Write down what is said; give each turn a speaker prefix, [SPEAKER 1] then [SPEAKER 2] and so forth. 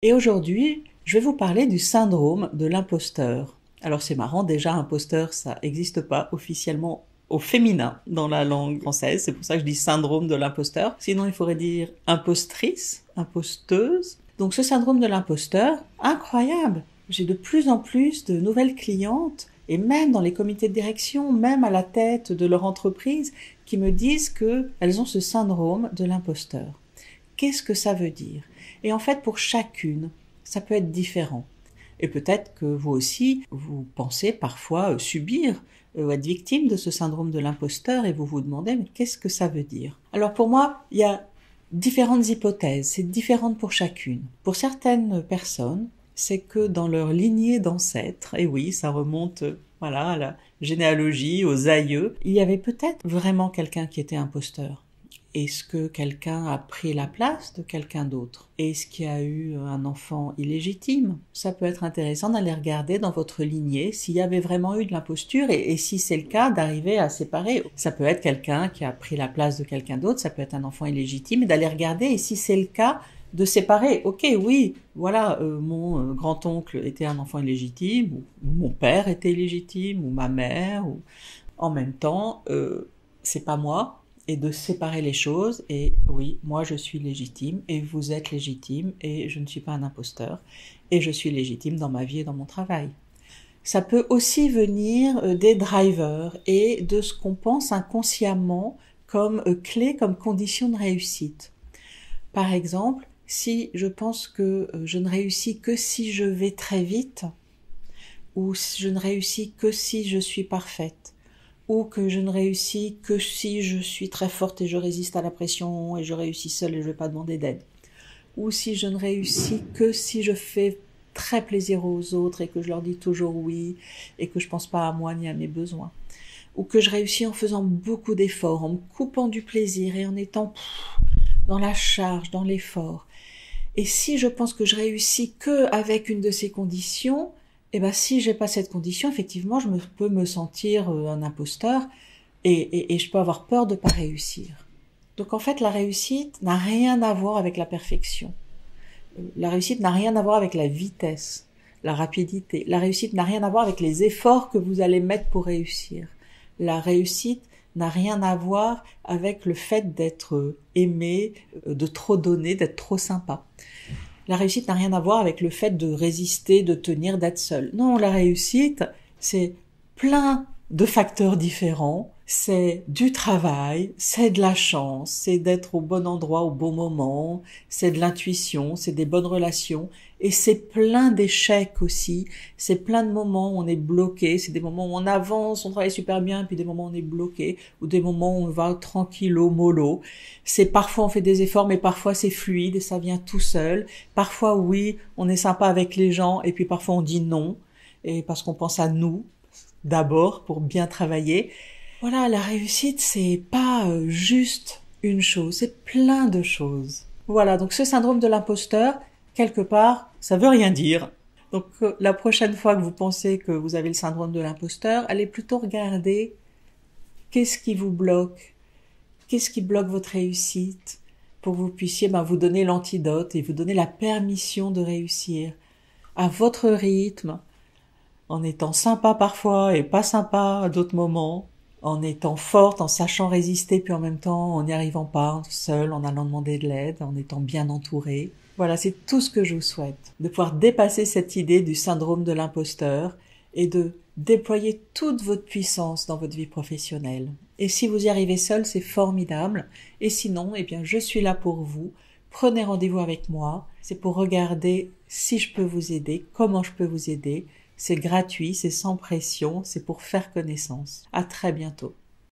[SPEAKER 1] Et aujourd'hui, je vais vous parler du syndrome de l'imposteur. Alors c'est marrant, déjà imposteur, ça n'existe pas officiellement au féminin dans la langue française, c'est pour ça que je dis syndrome de l'imposteur. Sinon il faudrait dire impostrice, imposteuse. Donc ce syndrome de l'imposteur, incroyable. J'ai de plus en plus de nouvelles clientes, et même dans les comités de direction, même à la tête de leur entreprise, qui me disent qu'elles ont ce syndrome de l'imposteur. Qu'est-ce que ça veut dire? Et en fait, pour chacune, ça peut être différent. Et peut-être que vous aussi, vous pensez parfois subir ou être victime de ce syndrome de l'imposteur et vous vous demandez, mais qu'est-ce que ça veut dire? Alors pour moi, il y a différentes hypothèses, c'est différent pour chacune. Pour certaines personnes, c'est que dans leur lignée d'ancêtres, et oui, ça remonte voilà, à la généalogie, aux aïeux, il y avait peut-être vraiment quelqu'un qui était imposteur. Est-ce que quelqu'un a pris la place de quelqu'un d'autre? Est-ce qu'il y a eu un enfant illégitime? Ça peut être intéressant d'aller regarder dans votre lignée s'il y avait vraiment eu de l'imposture et si c'est le cas, d'arriver à séparer. Ça peut être quelqu'un qui a pris la place de quelqu'un d'autre, ça peut être un enfant illégitime, et d'aller regarder et si c'est le cas, de séparer. Ok, oui, voilà, mon grand-oncle était un enfant illégitime, ou mon père était illégitime, ou ma mère, ou en même temps, c'est pas moi. Et de séparer les choses, et oui, moi je suis légitime, et vous êtes légitime, et je ne suis pas un imposteur, et je suis légitime dans ma vie et dans mon travail. Ça peut aussi venir des drivers et de ce qu'on pense inconsciemment comme clé, comme condition de réussite. Par exemple, si je pense que je ne réussis que si je vais très vite, ou je ne réussis que si je suis parfaite, ou que je ne réussis que si je suis très forte et je résiste à la pression et je réussis seule et je ne vais pas demander d'aide. Ou si je ne réussis que si je fais très plaisir aux autres et que je leur dis toujours oui et que je ne pense pas à moi ni à mes besoins. Ou que je réussis en faisant beaucoup d'efforts, en me coupant du plaisir et en étant dans la charge, dans l'effort. Et si je pense que je réussis que avec une de ces conditions, eh ben, si j'ai pas cette condition, effectivement, peux me sentir un imposteur et je peux avoir peur de pas réussir. Donc, en fait, la réussite n'a rien à voir avec la perfection. La réussite n'a rien à voir avec la vitesse, la rapidité. La réussite n'a rien à voir avec les efforts que vous allez mettre pour réussir. La réussite n'a rien à voir avec le fait d'être aimé, de trop donner, d'être trop sympa. La réussite n'a rien à voir avec le fait de résister, de tenir, d'être seul. Non, la réussite, c'est plein de facteurs différents. C'est du travail, c'est de la chance, c'est d'être au bon endroit au bon moment, c'est de l'intuition, c'est des bonnes relations. Et c'est plein d'échecs aussi, c'est plein de moments où on est bloqué, c'est des moments où on avance, on travaille super bien, puis des moments où on est bloqué, ou des moments où on va tranquillo, mollo. C'est parfois on fait des efforts, mais parfois c'est fluide et ça vient tout seul. Parfois oui, on est sympa avec les gens, et puis parfois on dit non, et parce qu'on pense à nous, d'abord, pour bien travailler. Voilà, la réussite, c'est pas juste une chose, c'est plein de choses. Voilà, donc ce syndrome de l'imposteur, quelque part, ça veut rien dire. Donc la prochaine fois que vous pensez que vous avez le syndrome de l'imposteur, allez plutôt regarder qu'est-ce qui vous bloque, qu'est-ce qui bloque votre réussite, pour que vous puissiez vous donner l'antidote et vous donner la permission de réussir à votre rythme, en étant sympa parfois et pas sympa à d'autres moments, en étant forte, en sachant résister, puis en même temps en n'y arrivant pas, seule, en allant demander de l'aide, en étant bien entourée. Voilà, c'est tout ce que je vous souhaite, de pouvoir dépasser cette idée du syndrome de l'imposteur et de déployer toute votre puissance dans votre vie professionnelle. Et si vous y arrivez seul, c'est formidable. Et sinon, eh bien, je suis là pour vous. Prenez rendez-vous avec moi. C'est pour regarder si je peux vous aider, comment je peux vous aider. C'est gratuit, c'est sans pression, c'est pour faire connaissance. À très bientôt.